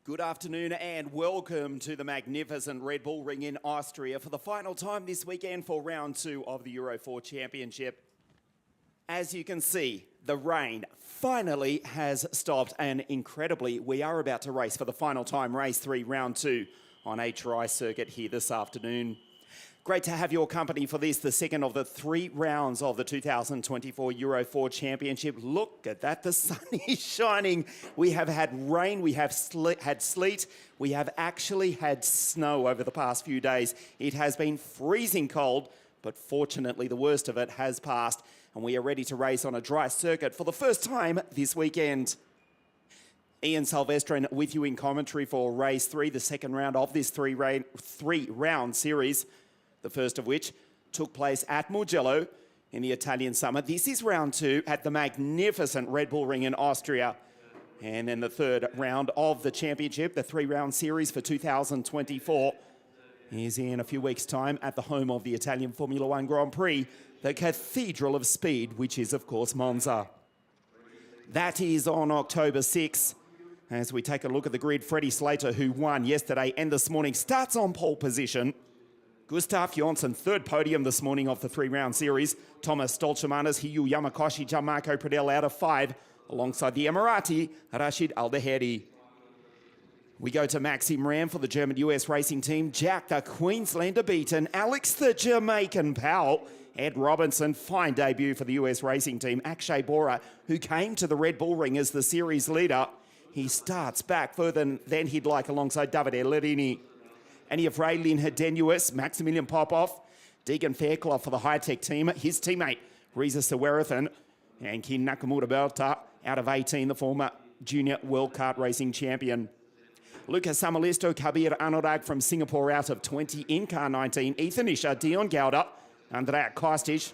Good afternoon and welcome to the magnificent Red Bull Ring in Austria for the final time this weekend for round 2 of the Euro 4 Championship. As you can see, the rain finally has stopped, and incredibly, we are about to race for the final time, race 3, round 2 on a dry circuit here this afternoon. Great to have your company for this, the second of the 3 rounds of the 2024 Euro 4 Championship. Look at that, the sun is shining. We have had rain, we have had sleet, we have actually had snow over the past few days. It has been freezing cold, but fortunately the worst of it has passed, and we are ready to race on a dry circuit for the first time this weekend. Ian Silvestrin with you in commentary for race 3, the second round of this three-round series. The first of which took place at Mugello in the Italian summer. This is round 2 at the magnificent Red Bull Ring in Austria. And then the third round of the championship, the 3-round series for 2024, is in a few weeks' time at the home of the Italian Formula 1 Grand Prix, the Cathedral of Speed, which is, of course, Monza. That is on October 6. As we take a look at the grid, Freddie Slater, who won yesterday and this morning, starts on pole position. Gustav Jonsson, third podium this morning of the 3-round series. Thomas Stolchemanis, Hiyu Yamakoshi, Gianmarco Pradell out of 5, alongside the Emirati, Rashid Al-Daheri. We go to Maxim Ram for the German-US racing team. Jack, the Queenslander, beaten. Alex, the Jamaican Powell. Ed Robinson, fine debut for the US racing team. Akshay Bora, who came to the Red Bull Ring as the series leader. He starts back further than he'd like alongside Davide Lerini. Annie of Ray, Lynn Hedenuis, Maximilian Popov, Deegan Fairclough for the high-tech team. His teammate, Reza Sawerathan, and Kin Nakamura Belta, out of 18, the former junior World Kart Racing champion. Lucas Samalisto, Kabir Anurag from Singapore, out of 20 in car 19. Ethan Isha, Dion Gauda, Andrea Kostic,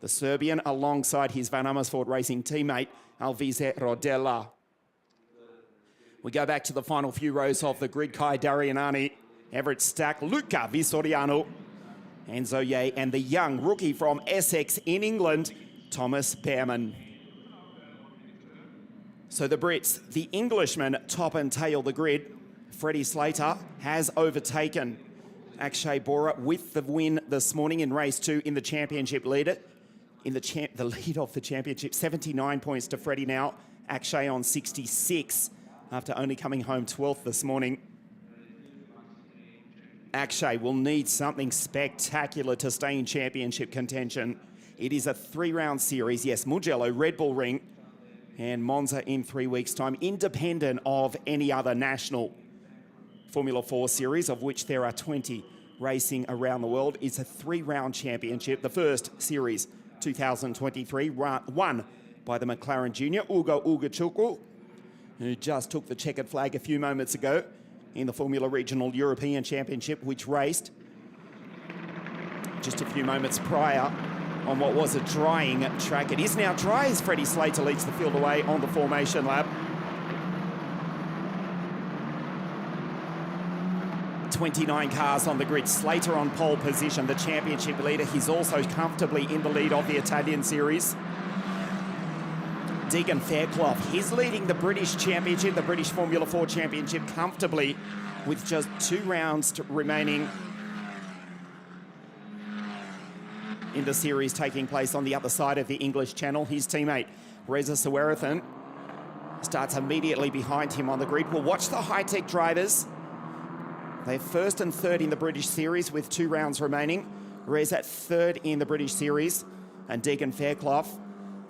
the Serbian, alongside his Van Amersfoort Racing teammate, Alvise Rodella. We go back to the final few rows of the grid. Kai Darianani, Everett Stack, Luca Vistoriano, Enzo Ye, and the young rookie from Essex in England, Thomas Behrman. So the Brits, the Englishmen, top and tail the grid. Freddie Slater has overtaken Akshay Bora with the win this morning in race 2 in the championship leader. In the lead of the championship, 79 points to Freddie now. Akshay on 66 after only coming home 12th this morning. Akshay will need something spectacular to stay in championship contention. It is a 3-round series. Yes, Mugello, Red Bull Ring, and Monza in 3 weeks' time, independent of any other national Formula 4 series, of which there are 20 racing around the world. It's a 3-round championship. The first series, 2023, won by the McLaren junior, Ugo Ugachukwu, who just took the checkered flag a few moments ago in the Formula Regional European Championship, which raced just a few moments prior on what was a drying track. It is now dry as Freddie Slater leads the field away on the formation lap. 29 cars on the grid. Slater on pole position, the championship leader. He's also comfortably in the lead of the Italian series. Deegan Fairclough, he's leading the British Championship, the British Formula 4 Championship, comfortably with just 2 rounds remaining in the series taking place on the other side of the English Channel. His teammate, Reza Sawerathan, starts immediately behind him on the grid. We'll watch the high-tech drivers. They're first and third in the British Series with 2 rounds remaining. Reza third in the British Series, and Deegan Fairclough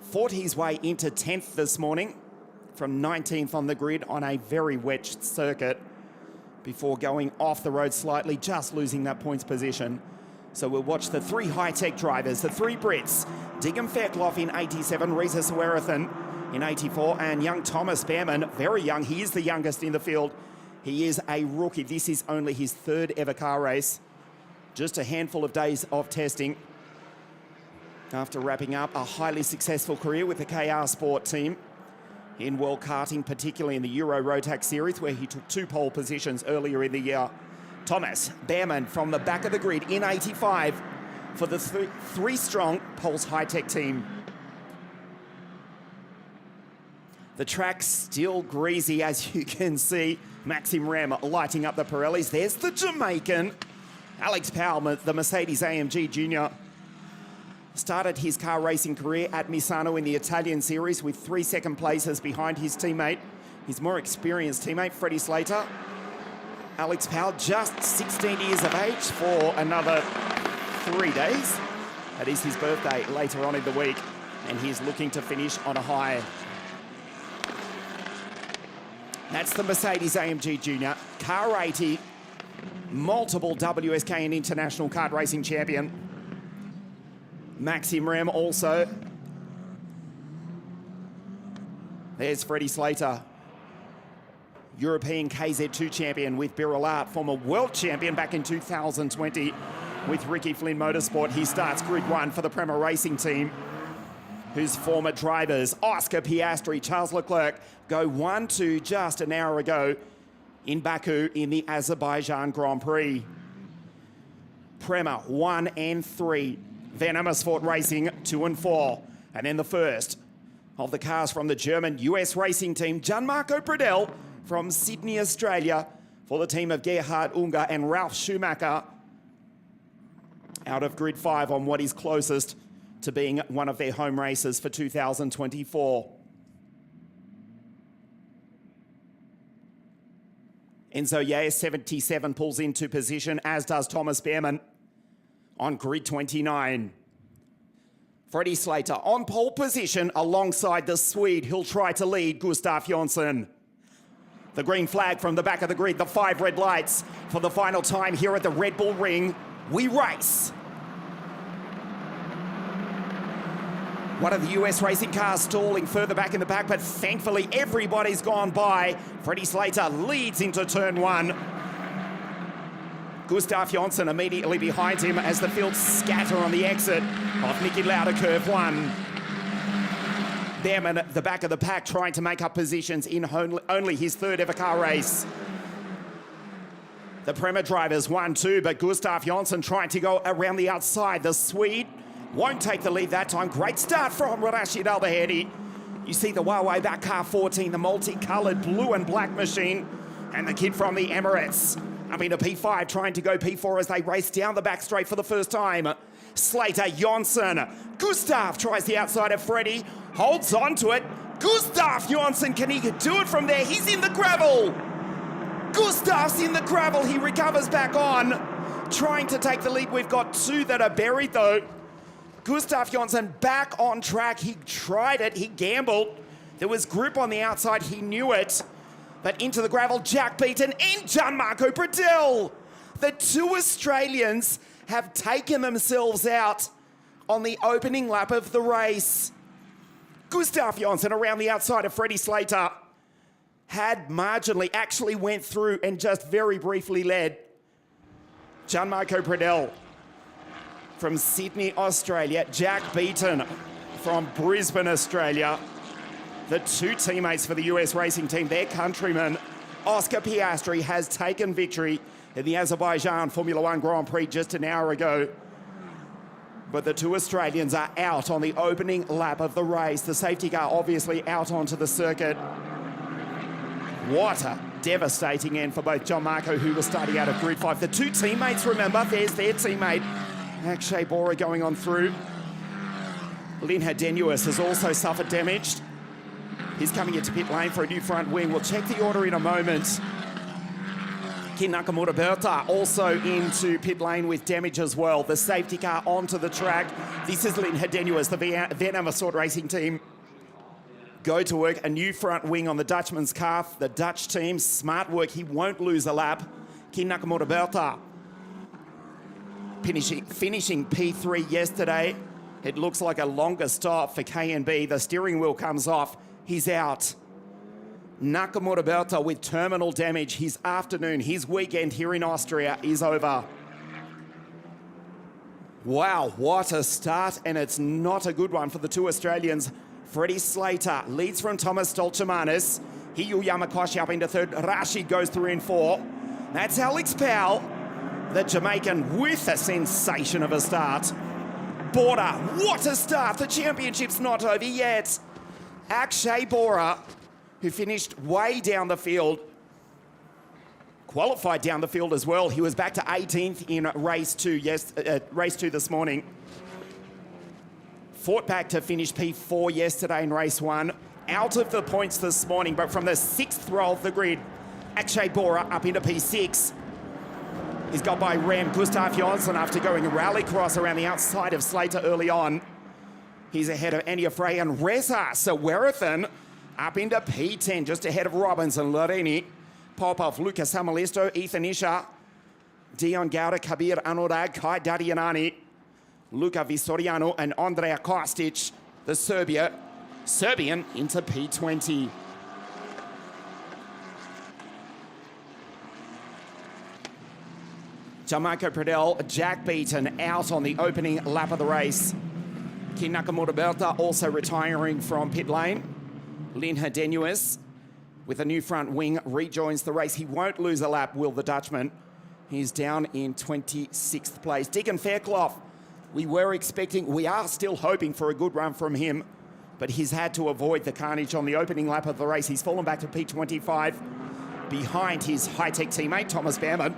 fought his way into 10th this morning from 19th on the grid on a very wet circuit before going off the road slightly, just losing that points position. So we'll watch the 3 high-tech drivers, the 3 Brits, Deegan Fairclough in 87, Reza Sawerathan in 84, and young Thomas Behrman, very young. He is the youngest in the field. He is a rookie. This is only his 3rd ever car race. Just a handful of days of testing after wrapping up a highly successful career with the KR Sport team in World Karting, particularly in the Euro Rotax Series, where he took 2 pole positions earlier in the year. Thomas Behrman from the back of the grid in 85 for the 3-strong Pulse High-Tech team. The track's still greasy, as you can see. Maxim Rem lighting up the Pirellis. There's the Jamaican. Alex Powell, the Mercedes-AMG Junior, started his car racing career at Misano in the Italian series with 3 second places behind his teammate, his more experienced teammate, Freddie Slater. Alex Powell, just 16 years of age for another 3 days. That is his birthday later on in the week, and he's looking to finish on a high. That's the Mercedes-AMG Junior, car 80, multiple WSK and international kart racing champion. Maxim Rem also. There's Freddie Slater, European KZ2 champion with Birrell Art, former world champion back in 2020 with Ricky Flynn Motorsport. He starts Grid 1 for the Prema Racing team, whose former drivers, Oscar Piastri, Charles Leclerc, go 1-2 just an hour ago in Baku in the Azerbaijan Grand Prix. Prema 1 and 3. Van Amersfoort Racing 2 and 4. And then the first of the cars from the German US racing team, Gianmarco Pradell from Sydney, Australia, for the team of Gerhard Unger and Ralf Schumacher, out of Grid 5 on what is closest to being one of their home races for 2024. Enzo Yaez, 77, pulls into position, as does Thomas Behrmann on Grid 29. Freddie Slater on pole position alongside the Swede who'll try to lead, Gustaf Jonsson. The green flag from the back of the grid, the 5 red lights for the final time here at the Red Bull Ring. We race. One of the US racing cars stalling further back in the back, but thankfully everybody's gone by. Freddie Slater leads into turn 1. Gustaf Jonsson immediately behind him as the field scatter on the exit of Niki Lauda curve 1. Behrmann at the back of the pack trying to make up positions in only his 3rd ever car race. The Prema drivers 1-2, but Gustaf Jonsson trying to go around the outside. The Swede won't take the lead that time. Great start from Rashid Al-Bahedi. You see the Huawei back car 14, the multicolored blue and black machine, and the kid from the Emirates up into P5 trying to go P4 as they race down the back straight for the first time. Slater, Jonsson. Gustaf tries the outside of Freddie, holds on to it. Gustaf Jonsson, can he do it from there? He's in the gravel. Gustaf's in the gravel. He recovers back on, trying to take the lead. We've got 2 that are buried though. Gustaf Jonsson back on track. He tried it, he gambled. There was grip on the outside, he knew it. But into the gravel, Jack Beaton and Gianmarco Pradell. The 2 Australians have taken themselves out on the opening lap of the race. Gustaf Jonsson around the outside of Freddie Slater had marginally, actually went through and just very briefly led. Gianmarco Pradell from Sydney, Australia. Jack Beaton from Brisbane, Australia. The 2 teammates for the US racing team, their countryman, Oscar Piastri, has taken victory in the Azerbaijan Formula 1 Grand Prix just an hour ago. But the 2 Australians are out on the opening lap of the race. The safety car obviously out onto the circuit. What a devastating end for both Gianmarco, who was starting out of Grid 5. The 2 teammates, remember, there's their teammate, Akshay Bora, going on through. Lynn Hadenuis has also suffered damage. He's coming into pit lane for a new front wing. We'll check the order in a moment. Kin Nakamura Berta also into pit lane with damage as well. The safety car onto the track. This is Lynn Hadenuis, the Van Amersfoort Racing team. Go to work, a new front wing on the Dutchman's calf. The Dutch team, smart work. He won't lose a lap. Kin Nakamura Berta finishing P3 yesterday. It looks like a longer stop for KNB. The steering wheel comes off. He's out. Nakamura Berta with terminal damage. His afternoon, his weekend here in Austria is over. Wow, what a start, and it's not a good one for the 2 Australians. Freddie Slater leads from Thomas Stolchemanis. Hiyu Yamakoshi up into 3rd. Rashid goes through in 4. That's Alex Powell, the Jamaican, with a sensation of a start. Bora, what a start. The championship's not over yet. Akshay Bora who finished way down the field, qualified down the field as well. He was back to 18th in race 2, race 2 this morning. Fought back to finish P4 yesterday in race 1. Out of the points this morning, but from the 6th row of the grid, Akshay Bora up into P6. He's got by Rem Gustav Jonsson after going a rallycross around the outside of Slater early on. He's ahead of Enya Frey and Reza Sawerathan up into P10, just ahead of Robinson, Lorini, Popov, Lucas Samalisto, Ethan Isha, Dion Gauda, Kabir Anurag, Kai Dadianani, Luka Vistoriano and Andrea Kostic, the Serbian into P20. Jamarco Pradel, Jack Beaton out on the opening lap of the race. Kin Nakamura Berta also retiring from pit lane. Lin Herdenuis with a new front wing rejoins the race. He won't lose a lap, will the Dutchman. He's down in 26th place. Deacon Fairclough, we are still hoping for a good run from him, but he's had to avoid the carnage on the opening lap of the race. He's fallen back to P25 behind his high-tech teammate, Thomas Behrman.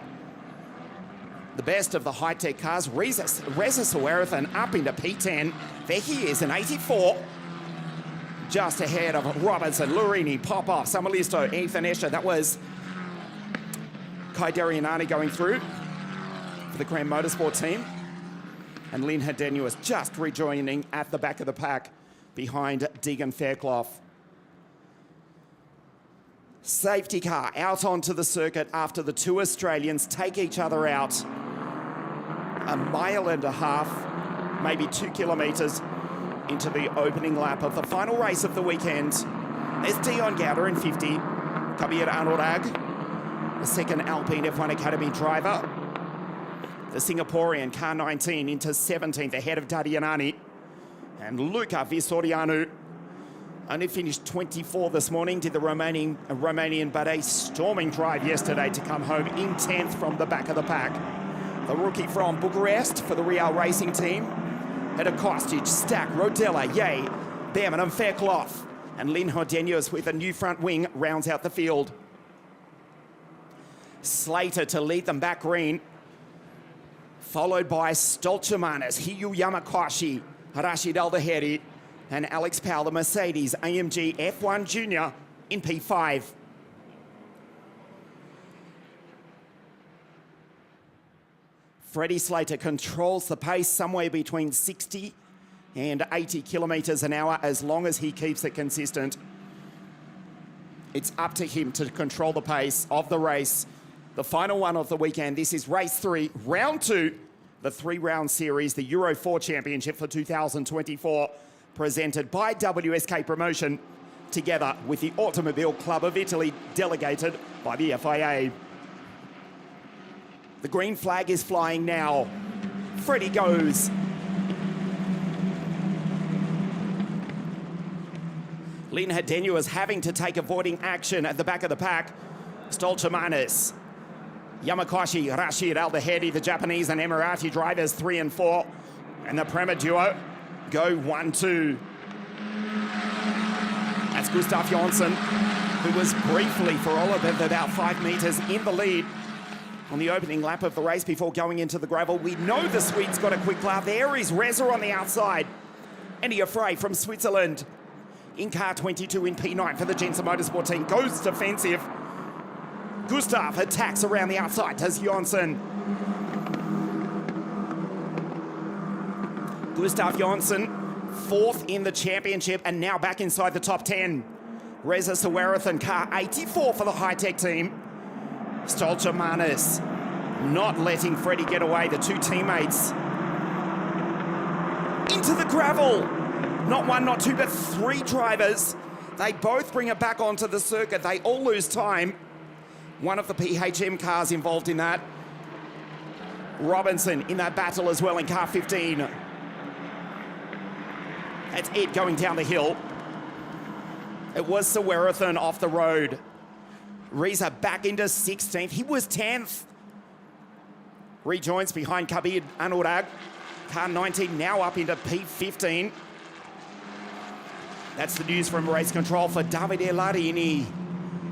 The best of the high-tech cars, Reza Sawerathan up into P10. There he is in 84. Just ahead of Robinson, Lurini, Popov, Samalisto, Ethan Escher. That was Kai Darianani going through for the Grand Motorsport team. And Lin Herdenuis just rejoining at the back of the pack behind Deegan Fairclough. Safety car out onto the circuit after the two Australians take each other out. A mile and a half, maybe 2 kilometres into the opening lap of the final race of the weekend. There's Dion Gauda in 50, Kabir Anurag, the second Alpine F1 Academy driver. The Singaporean car 19 into 17th ahead of Dadianani. And Luka Vistorianu only finished 24 this morning, did the Romanian, but a storming drive yesterday to come home in 10th from the back of the pack. The rookie from Bucharest for the Real Racing team. Had a Kostic, Stack, Rodella, Ye, Behrman and Fairclough. And Lin Herdenuis with a new front wing rounds out the field. Slater to lead them back green. Followed by Stolchemanis, Hiyu Yamakoshi, Rashid Aldaheri, and Alex Powell, the Mercedes AMG F1 Junior in P5. Freddie Slater controls the pace somewhere between 60 and 80 kilometres an hour as long as he keeps it consistent. It's up to him to control the pace of the race. The final one of the weekend. This is race 3, round 2, the 3-round series, the Euro 4 Championship for 2024, presented by WSK Promotion, together with the Automobile Club of Italy, delegated by the FIA. The green flag is flying now. Freddie goes. Lin Herdenuis is having to take avoiding action at the back of the pack. Stolchemanis, Yamakoshi, Rashid Aldaheri, the Japanese and Emirati drivers 3 and 4. And the Prema duo go 1-2. That's Gustav Jonsson, who was briefly, for all of about 5 metres in the lead on the opening lap of the race before going into the gravel. We know the Swede's got a quick car. There is Reza on the outside. Enya Frey from Switzerland in car 22 in P9 for the Jensen Motorsport team. Goes defensive. Gustav attacks around the outside. Does Jonsson. Gustav Jonsson, 4th in the championship and now back inside the top 10. Reza Sawerathan, car 84 for the high-tech team. Stolchemanis not letting Freddie get away. The two teammates into the gravel. Not one, not two, but 3 drivers. They both bring it back onto the circuit. They all lose time. One of the PHM cars involved in that. Robinson in that battle as well in car 15. That's it going down the hill. It was Sawerathan off the road. Reza back into 16th. He was 10th. Rejoins behind Kabir Anurag. Car 19 now up into P15. That's the news from race control for Davide Lardini.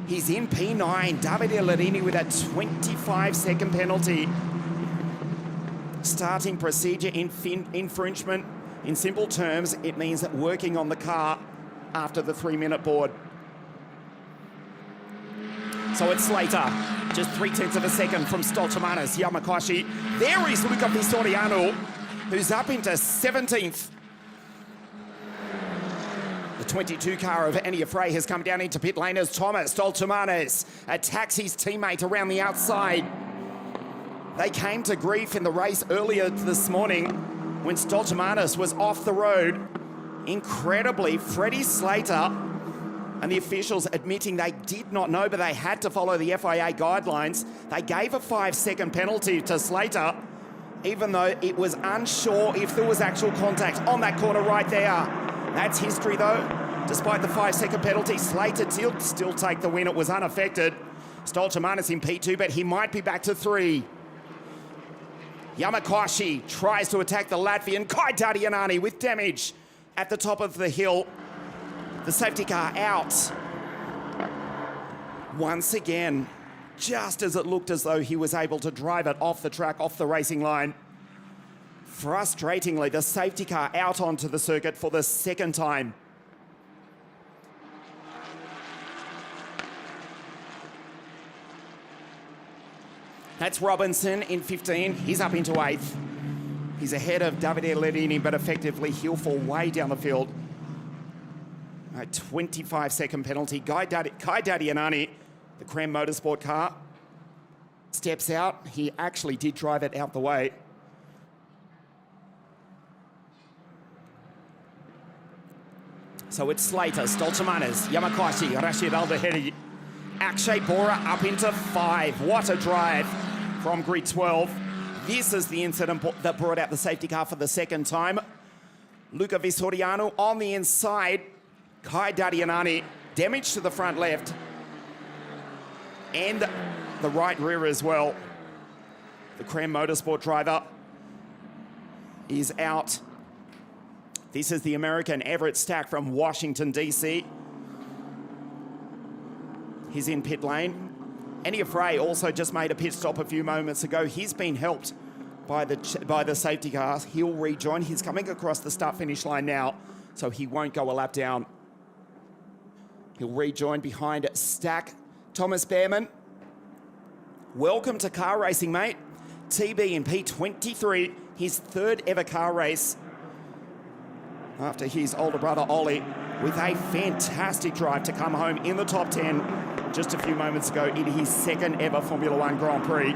He's in P9. Davide Lardini with a 25-second penalty. Starting procedure infringement. In simple terms, it means that working on the car after the 3-minute board. So it's Slater, just 0.3 of a second from Stoltemanis, Yamakoshi. There is Luca Vistoriano, who's up into 17th. The 22 car of Enia Frey has come down into pit lane as Thomas Stoltemanis attacks his teammate around the outside. They came to grief in the race earlier this morning when Stoltemanis was off the road. Incredibly, Freddie Slater and the officials admitting they did not know, but they had to follow the FIA guidelines. They gave a 5-second penalty to Slater, even though it was unsure if there was actual contact on that corner right there. That's history though. Despite the 5-second penalty, Slater did still take the win. It was unaffected. Stoltemanis in P2, but he might be back to 3. Yamakoshi tries to attack the Latvian Kai Dadianani with damage at the top of the hill. The safety car out. Once again, just as it looked as though he was able to drive it off the track, off the racing line. Frustratingly, the safety car out onto the circuit for the second time. That's Robinson in 15. He's up into 8th. He's ahead of Davide Lardini, but effectively he'll fall way down the field. A 25-second penalty. Kai Dadianani, the Cram Motorsport car, steps out. He actually did drive it out the way. So it's Slater, Stoltemanis, Yamakoshi, Rashid Aldaheri. Akshay Bora up into 5. What a drive from grid 12. This is the incident that brought out the safety car for the second time. Luca Vistoriano on the inside. Kai Dadianani, damage to the front left and the right rear as well. The Cram Motorsport driver is out. This is the American Everett Stack from Washington, D.C. He's in pit lane. Enia Frey also just made a pit stop a few moments ago. He's been helped by the safety cars. He'll rejoin. He's coming across the start-finish line now, so he won't go a lap down. He'll rejoin behind Stack. Thomas Behrman, welcome to car racing, mate. TB in P23, his 3rd ever car race after his older brother Ollie, with a fantastic drive to come home in the top 10 just a few moments ago in his 2nd ever Formula One Grand Prix.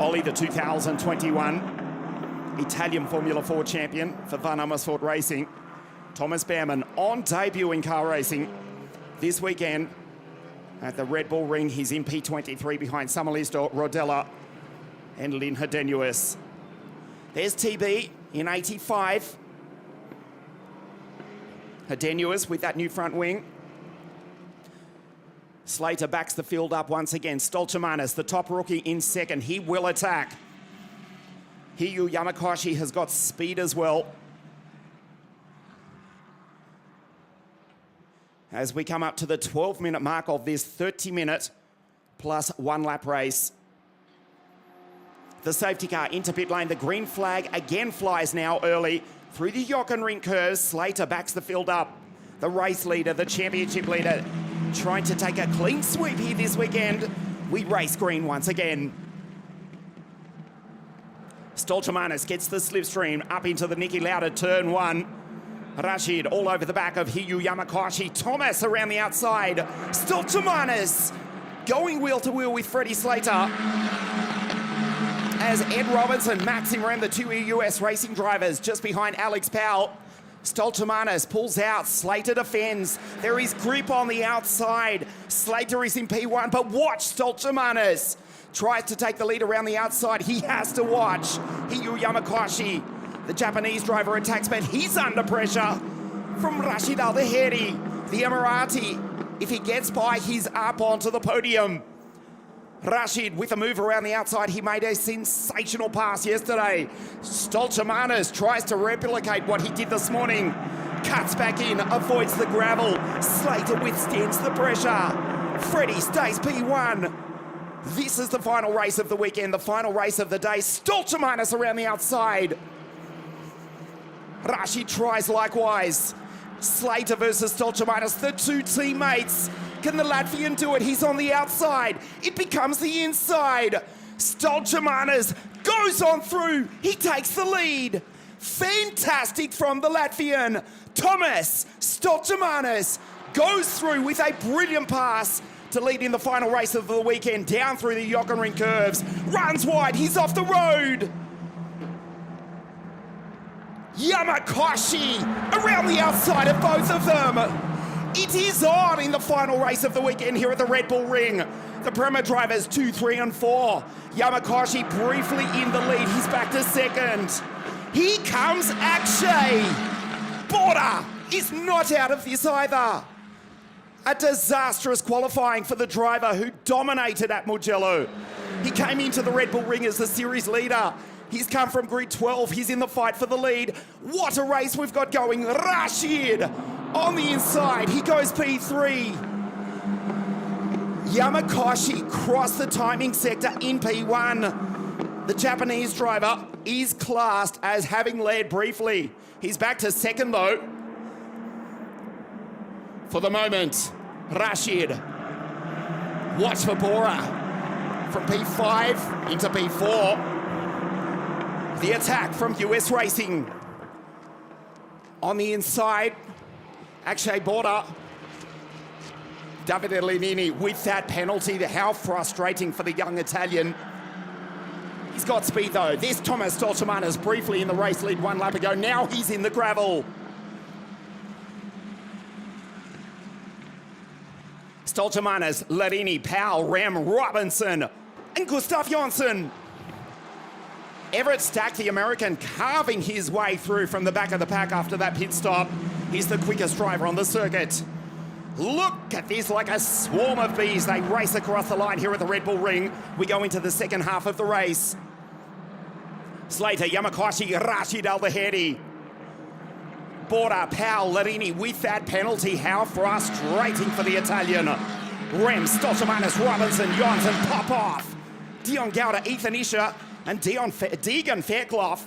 Ollie, the 2021 Italian Formula 4 champion for Van Amersfoort Racing. Thomas Behrman on debut in car racing this weekend at the Red Bull Ring. He's in P23 behind Samuelisto Rodella and Lynn Hedenius. There's TB in 85. Hedenius with that new front wing. Slater backs the field up once again. Stoltemanis, the top rookie, in 2nd. He will attack. Hiyu Yamakoshi has got speed as well. As we come up to the 12-minute mark of this 30-minute plus 1-lap race. The safety car into pit lane. The green flag again flies now early. Through the Jockenring curves, Slater backs the field up. The race leader, the championship leader, trying to take a clean sweep here this weekend. We race green once again. Stoltemanis gets the slipstream up into the Niki Lauda turn 1. Rashid all over the back of Hiyu Yamakoshi. Thomas around the outside. Stoltemanis going wheel to wheel with Freddie Slater. As Ed Robinson maxing around the 2 US racing drivers just behind Alex Powell. Stoltemanis pulls out. Slater defends. There is grip on the outside. Slater is in P1, but watch Stoltemanis. Tries to take the lead around the outside. He has to watch. Hiyu Yamakoshi, the Japanese driver, attacks, but he's under pressure from Rashid Aldaheri, the Emirati. If he gets by, he's up onto the podium. Rashid with a move around the outside. He made a sensational pass yesterday. Stoltemanis tries to replicate what he did this morning. cuts back in, avoids the gravel. Slater withstands the pressure. Freddie stays P1. This is the final race of the weekend, the final race of the day. Stoltemanis around the outside. Rashid tries likewise. Slater versus Stoltemanis, the two teammates. Can the Latvian do it? He's on the outside. It becomes the inside. Stoltemanis goes on through. He takes the lead. Fantastic from the Latvian. Thomas Stoltemanis goes through with a brilliant pass to lead in the final race of the weekend, down through the Jockering curves. Runs wide, he's off the road. Yamakashi around the outside of both of them. It is on in the final race of the weekend here at the Red Bull Ring. The Prema drivers 2, 3 and 4. Yamakashi briefly in the lead. He's back to second. Here comes Akshay. Border is not out of this either. A disastrous qualifying for the driver who dominated at Mugello. He came into the Red Bull Ring as the series leader. He's come from grid 12. He's in the fight for the lead. What a race we've got going. Rashid on the inside. He goes P3. Yamakashi crossed the timing sector in P1. The Japanese driver is classed as having led briefly. He's back to second though. For the moment, Rashid. Watch for Bora. From P5 into P4. The attack from US Racing. On the inside, Akshay Border. Davide Lenini with that penalty. How frustrating for the young Italian. He's got speed though. There's Thomas Stoltemanis briefly in the race lead 1 lap ago. Now he's in the gravel. Stoltemanis, Lenini, Powell, Ram, Robinson, and Gustav Jonsson. Everett Stack, the American, carving his way through from the back of the pack after that pit stop. He's the quickest driver on the circuit. Look at this, like a swarm of bees. They race across the line here at the Red Bull Ring. We go into the second half of the race. Slater, Yamakashi, Rashid Al-Bahedi. Border, Powell, Larini with that penalty. How frustrating for the Italian. Rem, Stoltemanis, Robinson, Jonsson, pop off. Dion Gowda, Ethan Isher, and Deegan Fairclough.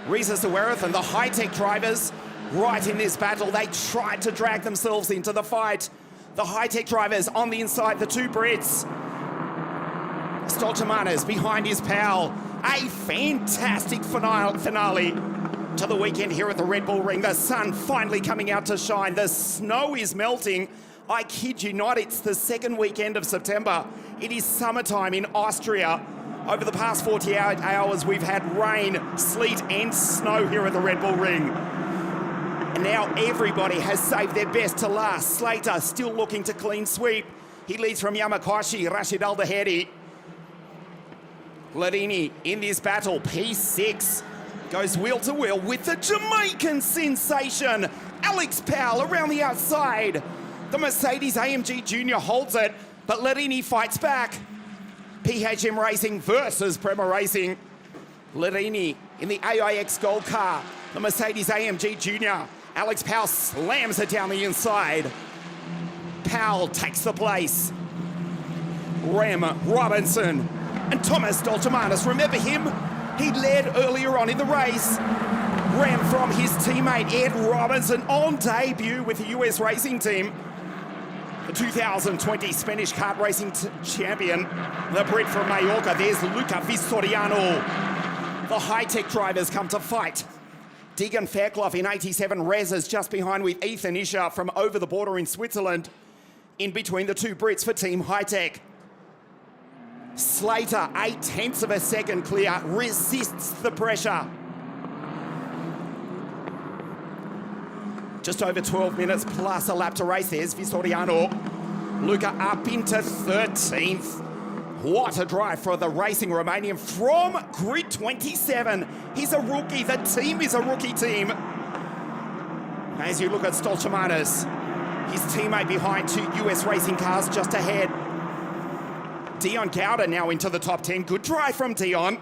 Reza Sawerith and the high-tech drivers right in this battle. They tried to drag themselves into the fight. The high-tech drivers on the inside, the two Brits. Stoltemanis behind his pal. A fantastic finale to the weekend here at the Red Bull Ring. The sun finally coming out to shine. The snow is melting. I kid you not, it's the second weekend of September. It is summertime in Austria. Over the past 48 hours, we've had rain, sleet and snow here at the Red Bull Ring. And now everybody has saved their best to last. Slater still looking to clean sweep. He leads from Yamakashi, Rashid Al-Bahedi. Larini in this battle, P6. Goes wheel to wheel with the Jamaican sensation. Alex Powell around the outside. The Mercedes AMG Junior holds it, but Larini fights back. PHM Racing versus Prema Racing. Larini in the AIX Gold car. The Mercedes AMG Junior. Alex Powell slams it down the inside. Powell takes the place. Rem, Robinson, and Thomas Stoltemanis. Remember him? He led earlier on in the race. Ram from his teammate Ed Robinson on debut with the US Racing Team. The 2020 Spanish kart racing champion, the Brit from Mallorca. There's Luca Vistoriano. The high-tech drivers come to fight. Deegan Fairclough in 87 Rezes just behind with Ethan Isher from over the border in Switzerland. In between the two Brits for Team High-Tech. Slater, 0.8 of a second clear, resists the pressure. Just over 12 minutes plus a lap to race. There's Vistoriano. Luca up into 13th. What a drive for the Racing Romanian from grid 27. He's a rookie. The team is a rookie team. As you look at Stoltemanis, his teammate behind two US Racing cars just ahead. Dion Gowda now into the top 10. Good drive from Dion.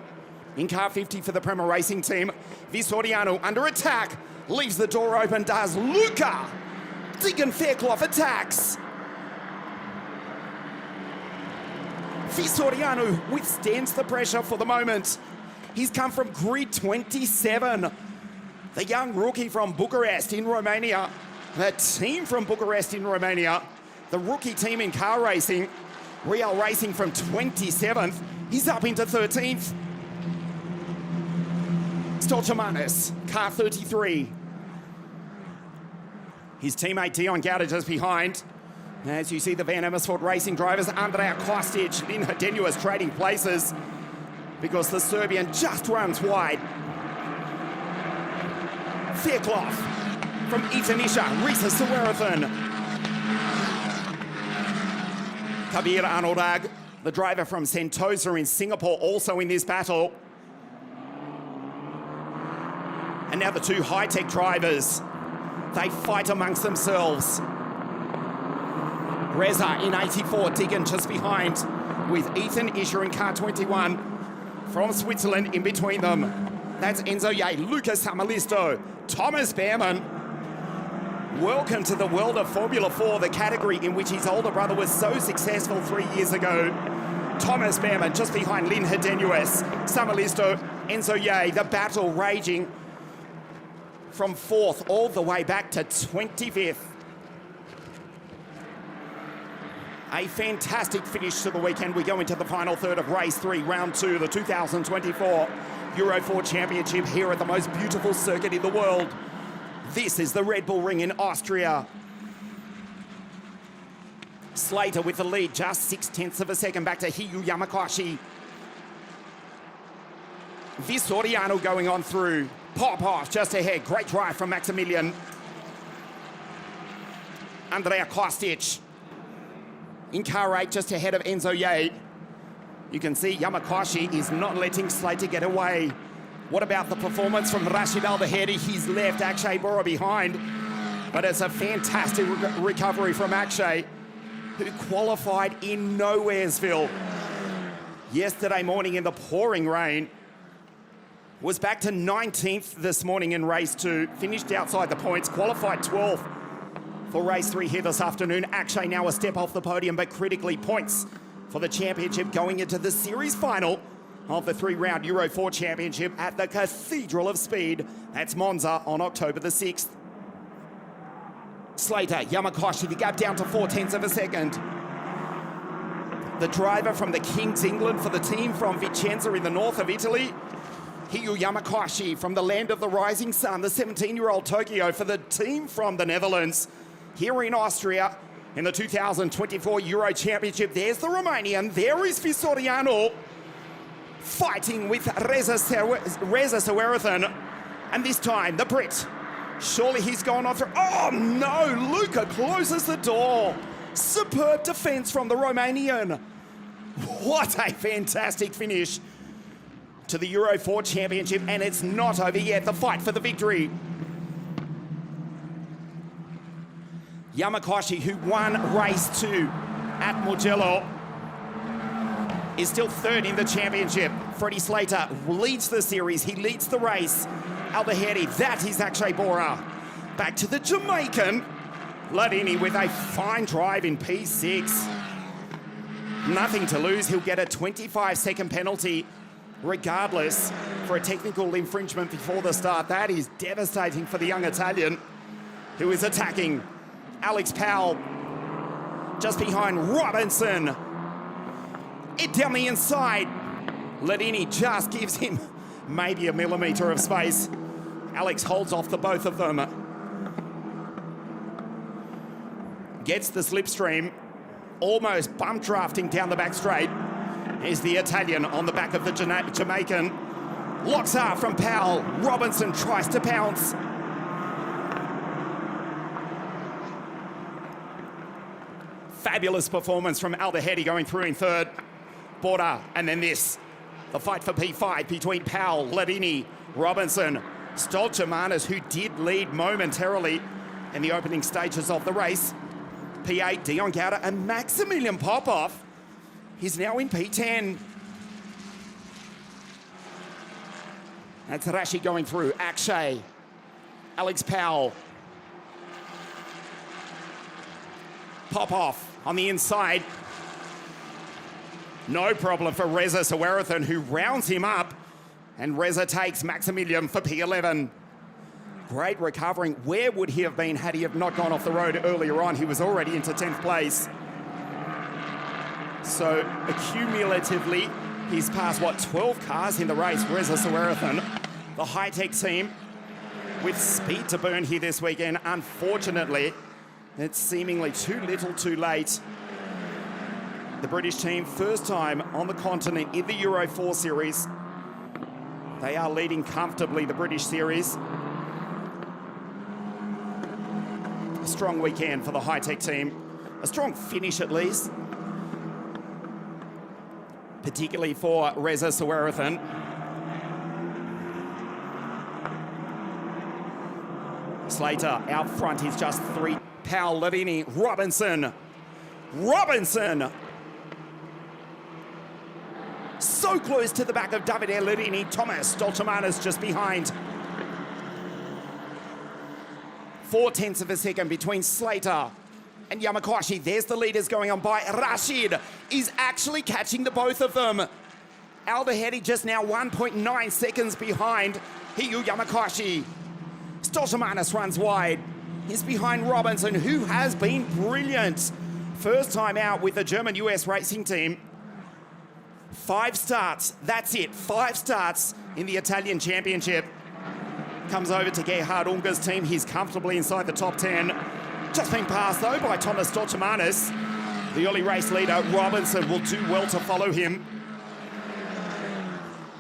In car 50 for the Prema Racing Team. Vistoriano under attack. Leaves the door open, does Luca. Deegan Fairclough attacks. Vistoriano withstands the pressure for the moment. He's come from grid 27. The young rookie from Bucharest in Romania. The team from Bucharest in Romania. The rookie team in car racing. Real Racing from 27th. He's up into 13th. Stolchamanis, car 33. His teammate Dion Gauda just behind. As you see the Van Amersfoort Racing drivers, Andrea Kostic, Lin Hrdenius trading places because the Serbian just runs wide. Fairclough from Itanisha, Risa Sawarathan. Kabir Anurag, the driver from Sentosa in Singapore, also in this battle. And now the two high-tech drivers, they fight amongst themselves. Reza in 84, Deegan just behind, with Ethan Isher in car 21 from Switzerland in between them. That's Enzo Ye, Lucas Samalisto, Thomas Behrman. Welcome to the world of Formula 4, the category in which his older brother was so successful 3 years ago. Thomas Behrman just behind Lin Hrdenius, Samalisto, Enzo Ye, the battle raging from 4th all the way back to 25th. A fantastic finish to the weekend. We go into the final third of race 3, round 2, the 2024 Euro 4 Championship here at the most beautiful circuit in the world. This is the Red Bull Ring in Austria. Slater with the lead, just 0.6 of a second back to Hiyu Yamakoshi. Vistoriano going on through. Popov just ahead, great drive from Maximilian. Andrea Kostic in car 8 just ahead of Enzo Ye. You can see Yamakoshi is not letting Slater get away. What about the performance from Rashid Al-Dahedi? He's left Akshay Bora behind, but it's a fantastic recovery from Akshay, who qualified in Nowheresville yesterday morning in the pouring rain. Was back to 19th this morning in race 2, finished outside the points, qualified 12th for race 3 here this afternoon. Akshay now a step off the podium, but critically points for the championship going into the series final of the 3-round Euro 4 Championship at the Cathedral of Speed. That's Monza on October the 6th. Slater, Yamakoshi, the gap down to 0.4 of a second. The driver from the Kings England for the team from Vicenza in the north of Italy. Hiyu Yamakoshi from the land of the rising sun, the 17-year-old Tokyo for the team from the Netherlands. Here in Austria in the 2024 Euro Championship, there's the Romanian, there is Vistoriano, fighting with Reza Sawarathan, and this time the Brit. Surely he's gone on through. Oh no, Luca closes the door. Superb defense from the Romanian. What a fantastic finish to the Euro 4 Championship, and it's not over yet. The fight for the victory. Yamakoshi, who won race 2 at Mugello, is still 3rd in the championship. Freddie Slater leads the series. He leads the race. Al-Dahedi, that is Akshay Bora. Back to the Jamaican. Ladini with a fine drive in P6. Nothing to lose. He'll get a 25-second penalty regardless for a technical infringement before the start. That is devastating for the young Italian who is attacking. Alex Powell just behind Robinson. It down the inside. Ladini just gives him maybe a millimetre of space. Alex holds off the both of them. Gets the slipstream. Almost bump drafting down the back straight. Is the Italian on the back of the Jamaican. Locks up from Powell. Robinson tries to pounce. Fabulous performance from Al-Dahedi going through in 3rd. Border, and then this. The fight for P5 between Powell, Ladini, Robinson, Stolchamanis, who did lead momentarily in the opening stages of the race. P8, Dion Gauda, and Maximilian Popov. He's now in P10. That's Rashi going through. Akshay. Alex Powell. Pop off on the inside. No problem for Reza Sawarathan, who rounds him up. And Reza takes Maximilian for P11. Great recovering. Where would he have been had he have not gone off the road earlier on? He was already into 10th place. So accumulatively, he's passed, 12 cars in the race. Reza Sawarathan, the high-tech team, with speed to burn here this weekend. Unfortunately, it's seemingly too little too late. The British team, first time on the continent in the Euro 4 series. They are leading comfortably the British series. A strong weekend for the high-tech team. A strong finish at least. Particularly for Reza Sawarathan. Slater out front, he's just 3. Powell, Lavini, Robinson. So close to the back of Davide Lavini. Thomas Stoltemanis just behind. 0.4 of a second between Slater and Yamakashi. There's the leaders going on by. Rashid is actually catching the both of them. Aldahedi just now 1.9 seconds behind Hiyu Yamakashi. Stoltemanis runs wide. He's behind Robinson, who has been brilliant. First time out with the German-US racing team. 5 starts, that's it. 5 starts in the Italian Championship. Comes over to Gerhard Unger's team. He's comfortably inside the top 10. Just been passed, though, by Thomas Stoltemanis. The early race leader, Robinson, will do well to follow him.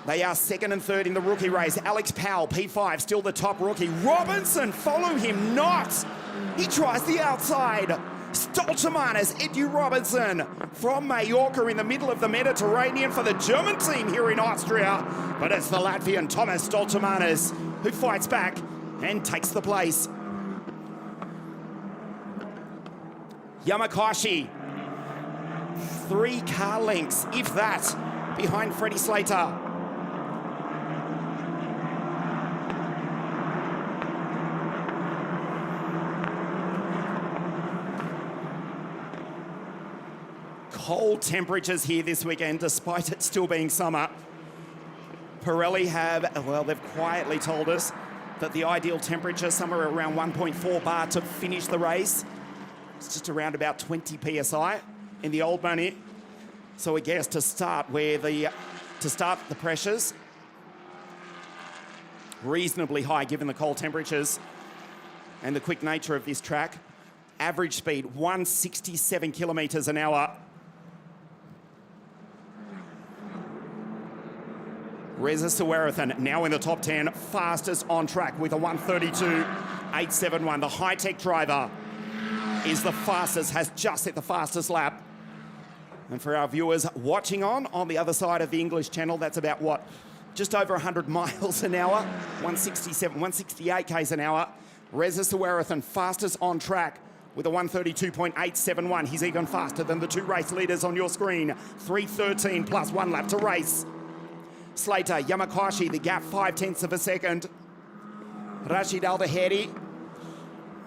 They are second and third in the rookie race. Alex Powell, P5, still the top rookie. Robinson, follow him not. He tries the outside. Stoltemanis, Edu Robinson from Mallorca in the middle of the Mediterranean for the German team here in Austria. But it's the Latvian Thomas Stoltemanis who fights back and takes the place. Yamakashi, 3 car lengths, if that, behind Freddie Slater. Cold temperatures here this weekend, despite it still being summer. Pirelli they've quietly told us that the ideal temperature, somewhere around 1.4 bar to finish the race. It's just around about 20 PSI in the old money. So I guess to start the pressures reasonably high given the cold temperatures and the quick nature of this track. Average speed 167 kilometers an hour. Reza Sawarathan now in the top 10, fastest on track with a 132.871. The high-tech driver is the fastest, has just hit the fastest lap. And for our viewers watching on the other side of the English channel, that's about what? Just over 100 miles an hour, 167, 168 k's an hour. Reza Sawarathan, fastest on track with a 132.871. He's even faster than the 2 race leaders on your screen. 3:13 plus 1 lap to race. Slater, Yamakashi, the gap 0.5 of a second. Rashid Aldahedi,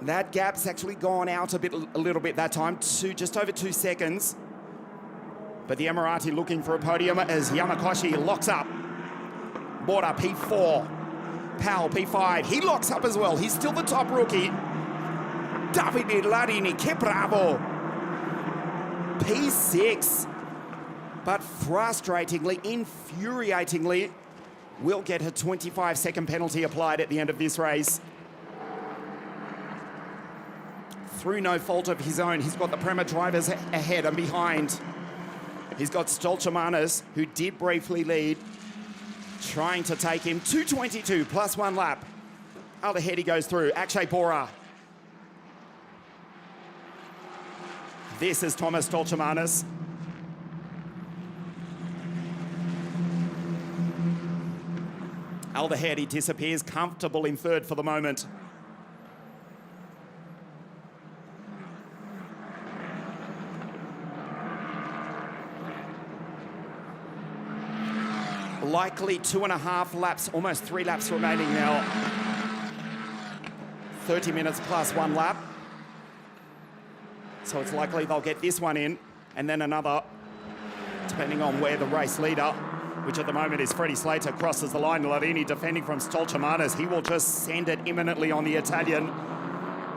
that gap's actually gone out a little bit that time, to just over 2 seconds. But the Emirati looking for a podium as Yamakashi locks up. Bora, P4. Powell, P5. He locks up as well. He's still the top rookie. Davide Larini, che bravo. P6. But frustratingly, infuriatingly, will get a 25-second penalty applied at the end of this race. Through no fault of his own, he's got the Prema drivers ahead and behind. He's got Stoltemanis, who did briefly lead, trying to take him. 2:22 plus 1 lap. Aldahedi goes through. Akshay Bora. This is Thomas Stoltemanis. Aldahedi disappears, comfortable in third for the moment. Likely 2.5 laps, almost 3 laps remaining now. 30 minutes plus 1 lap. So it's likely they'll get this one in and then another, depending on where the race leader, which at the moment is Freddie Slater, crosses the line. Lavini defending from Stolchamanas. He will just send it imminently on the Italian.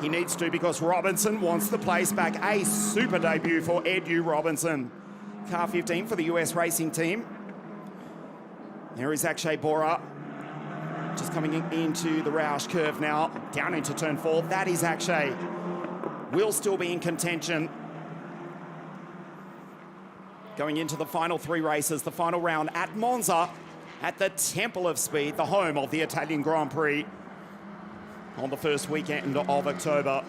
He needs to because Robinson wants the place back. A super debut for Edu Robinson. Car 15 for the US racing team. There is Akshay Bora. Just coming into the Roush curve now, down into turn 4. That is Akshay. Will still be in contention. Going into the final 3 races, the final round at Monza, at the Temple of Speed, the home of the Italian Grand Prix, on the first weekend of October.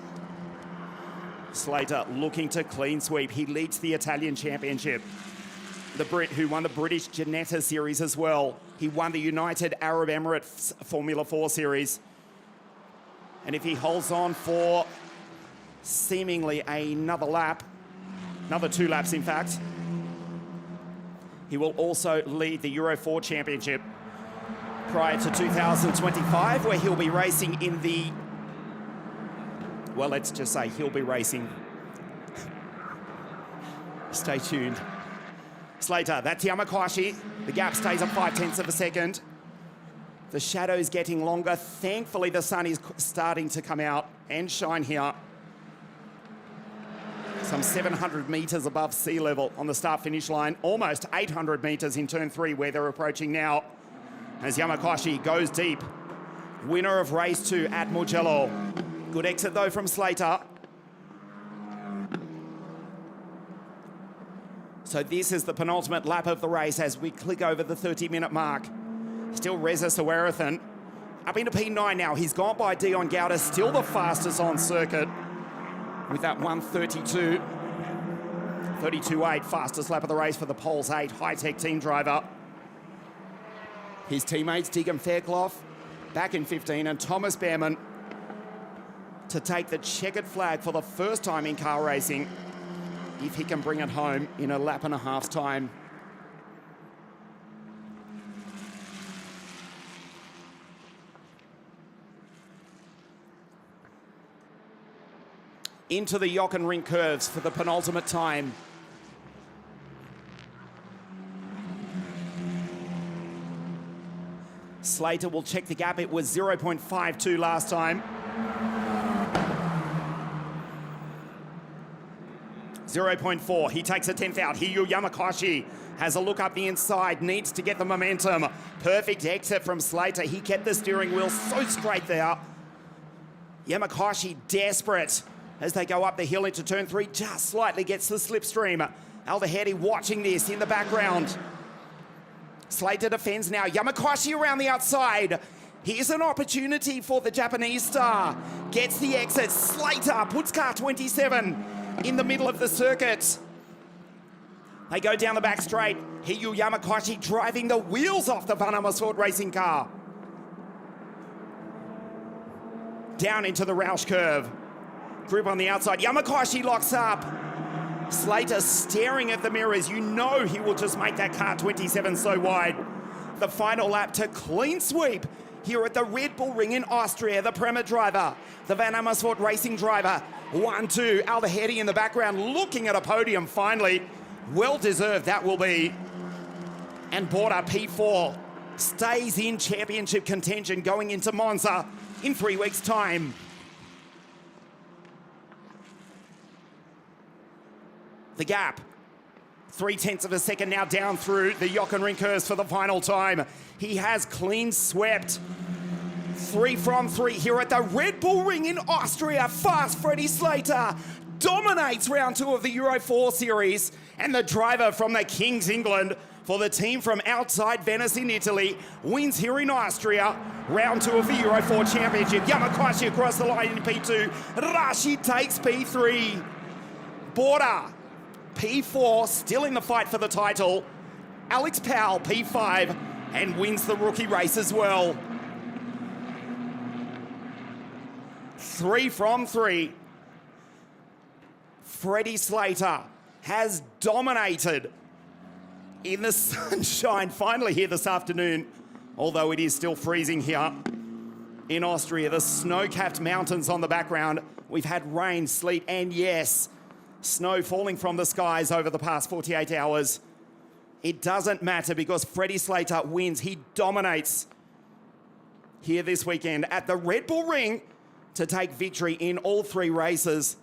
Slater looking to clean sweep. He leads the Italian Championship. The Brit who won the British Ginetta Series as well. He won the United Arab Emirates Formula 4 Series. And if he holds on for seemingly another lap, another 2 laps in fact, he will also lead the Euro 4 Championship prior to 2025, where he'll be racing in the, well, let's just say he'll be racing. Stay tuned. Slater, that's Yamakwashi. The gap stays at 0.5 of a second. The shadow's getting longer. Thankfully, the sun is starting to come out and shine here. Some 700 metres above sea level on the start-finish line. Almost 800 metres in turn 3 where they're approaching now. As Yamakwashi goes deep. Winner of race 2 at Mugello. Good exit though from Slater. So this is the penultimate lap of the race as we click over the 30-minute mark. Still Reza Sawarathan up into P9 now. He's gone by Dion Gauda, still the fastest on circuit with that 1:32. 32.8, fastest lap of the race for the Poles 8 high-tech team driver. His teammates, Diggum Fairclough, back in 15, and Thomas Behrman to take the checkered flag for the first time in car racing, if he can bring it home in a lap and a half's time. Into the Jochen Ring curves for the penultimate time. Slater will check the gap. It was 0.52 last time. 0.4. He takes a 10th out. Hiyu Yamakwashi has a look up the inside, needs to get the momentum. Perfect exit from Slater. He kept the steering wheel so straight there. Yamakwashi desperate as they go up the hill into turn 3, just slightly gets the slipstream. Aldahedi watching this in the background. Slater defends now. Yamakwashi around the outside. Here's an opportunity for the Japanese star. Gets the exit. Slater puts car 27 in the middle of the circuit. They go down the back straight. Hiyu Yamakwashi driving the wheels off the Van Amersfoort racing car. Down into the Roush curve. Group on the outside. Yamakwashi locks up. Slater staring at the mirrors. You know he will just make that car 27 so wide. The final lap to clean sweep here at the Red Bull Ring in Austria. The Prema driver, the Van Amersfoort racing driver. 1-2. Aldahedi in the background looking at a podium finally. Well deserved that will be. And Border P4 stays in championship contention going into Monza in 3 weeks' time. The gap, 0.3 of a second now down through the Jochen Ring curves for the final time. He has clean swept. 3 from 3 here at the Red Bull Ring in Austria. Fast Freddie Slater dominates round 2 of the Euro 4 Series. And the driver from the Kings England for the team from outside Venice in Italy wins here in Austria. Round 2 of the Euro 4 Championship. Yamakwashi across the line in P2. Rashid takes P3. Border P4 still in the fight for the title. Alex Powell P5 and wins the rookie race as well. 3 from 3. Freddie Slater has dominated in the sunshine finally here this afternoon, although it is still freezing here in Austria. The snow-capped mountains on the background. We've had rain, sleet, and yes, snow falling from the skies over the past 48 hours. It doesn't matter because Freddie Slater wins. He dominates here this weekend at the Red Bull Ring to take victory in all three races.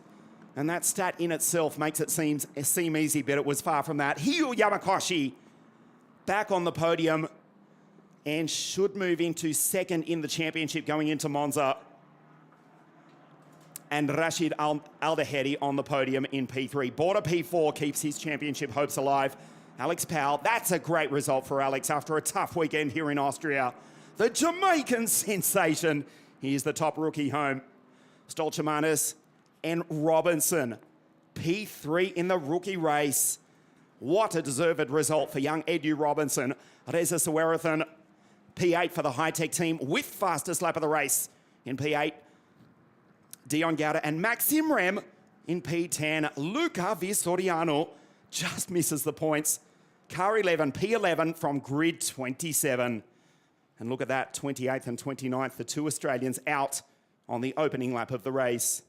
And that stat in itself makes it seem easy, but it was far from that. Hyu Yamakoshi back on the podium and should move into second in the championship going into Monza. And Rashid Al-Daheri on the podium in P3. Border P4 keeps his championship hopes alive. Alex Powell, that's a great result for Alex after a tough weekend here in Austria. The Jamaican sensation, he's the top rookie home. Stolchamanis and Robinson, P3 in the rookie race. What a deserved result for young Edu Robinson. Reza Sawarathan, P8 for the high-tech team with fastest lap of the race in P8. Dion Gauda and Maxim Rem in P10. Luca Vistoriano just misses the points. Car 11, P11 from grid 27. And look at that, 28th and 29th, the two Australians out on the opening lap of the race.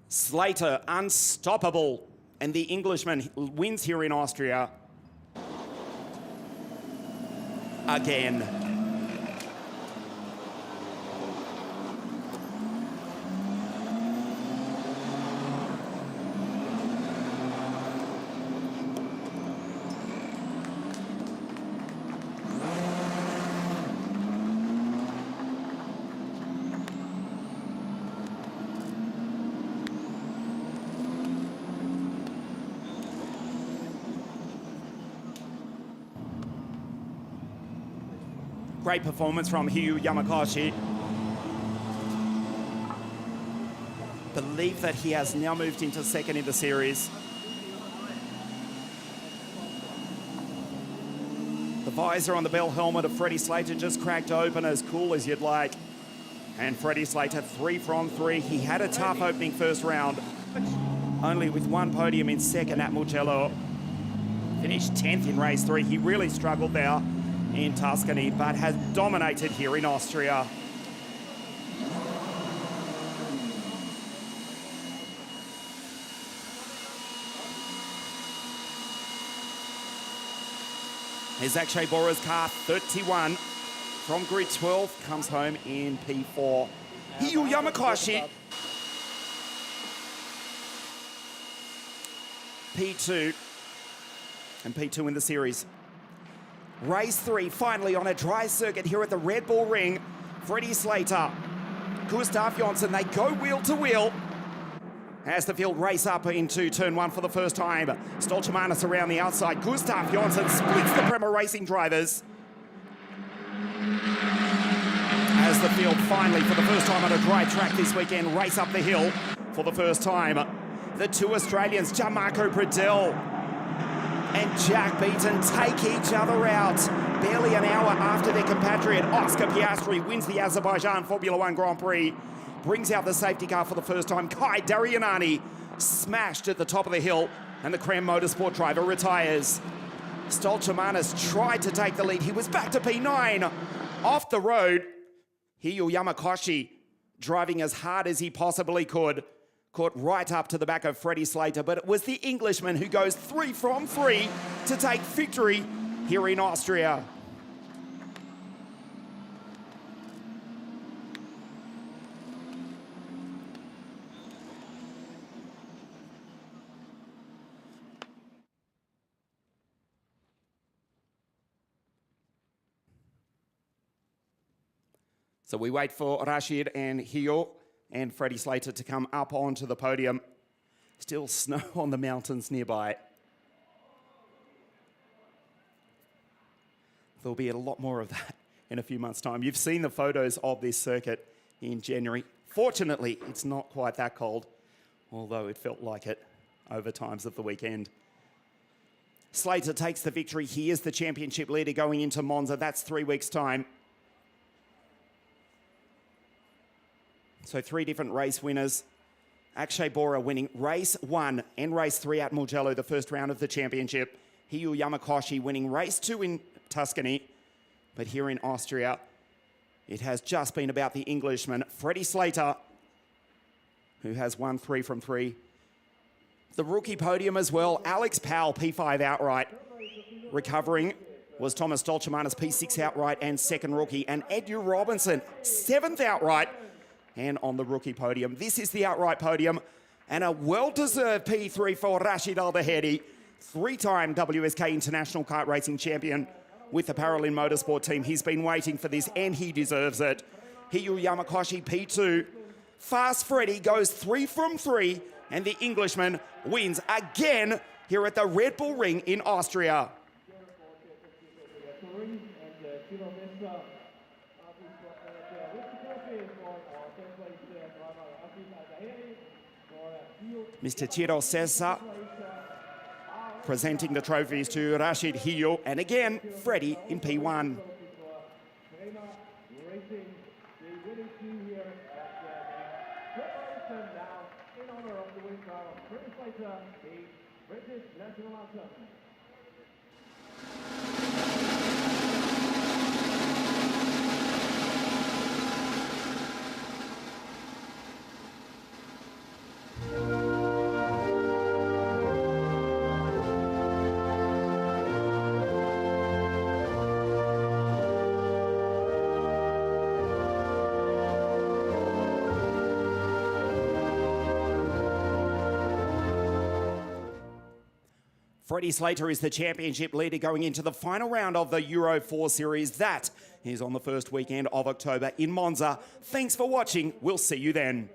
Slater, unstoppable. And the Englishman wins here in Austria again. Great performance from Hyu Yamakoshi. Believe that he has now moved into second in the series. The visor on the bell helmet of Freddie Slater just cracked open, as cool as you'd like. And Freddie Slater 3 from 3. He had a tough opening first round, only with one podium in second at Mugello. Finished 10th in race 3. He really struggled there in Tuscany, but has dominated here in Austria. Here's Akshay Bora's car, 31 from grid 12, comes home in P4. Hyu Yamakoshi, P2, and P2 in the series. Race 3, finally on a dry circuit here at the Red Bull Ring. Freddie Slater, Gustav Jonsson, they go wheel to wheel as the field race up into turn 1 for the first time. Stolchamanis around the outside. Gustav Jonsson splits the Prema Racing drivers as the field finally, for the first time on a dry track this weekend, race up the hill for the first time. The two Australians, Gianmarco Pradell and Jack Beaton, take each other out. Barely an hour after their compatriot Oscar Piastri wins the Azerbaijan Formula One Grand Prix, brings out the safety car for the first time. Kai Darianani smashed at the top of the hill, and the Cram Motorsport driver retires. Stolchamanis tried to take the lead. He was back to P9 off the road. Hyu Yamakoshi driving as hard as he possibly could. Caught right up to the back of Freddie Slater, but it was the Englishman who goes 3 from 3 to take victory here in Austria. So we wait for Rashid and Hyu and Freddie Slater to come up onto the podium. Still snow on the mountains nearby. There'll be a lot more of that in a few months' time. You've seen the photos of this circuit in January. Fortunately, it's not quite that cold, although it felt like it over times of the weekend. Slater takes the victory. He is the championship leader going into Monza. That's 3 weeks' time. So 3 different race winners. Akshay Bora winning race 1 and race 3 at Mugello, the first round of the championship. Hyu Yamakoshi winning race 2 in Tuscany. But here in Austria, it has just been about the Englishman, Freddie Slater, who has won 3 from 3. The rookie podium as well, Alex Powell, P5 outright. Recovering was Thomas Dolchemanis, P6 outright and second rookie. And Edu Robinson, 7th outright and on the rookie podium. This is the outright podium and a well-deserved P3 for Rashid Al-Dahedi, 3-time WSK International Kart Racing Champion with the Paralin Motorsport team. He's been waiting for this and he deserves it. Hiyu Yamakoshi, P2. Fast Freddy goes 3 from 3 and the Englishman wins again here at the Red Bull Ring in Austria. Mr. Ciro Sessa presenting the trophies to Rashid Hiyu, and again, Freddie in P1. Freddie Slater is the championship leader going into the final round of the Euro 4 Series. That is on the first weekend of October in Monza. Thanks for watching. We'll see you then.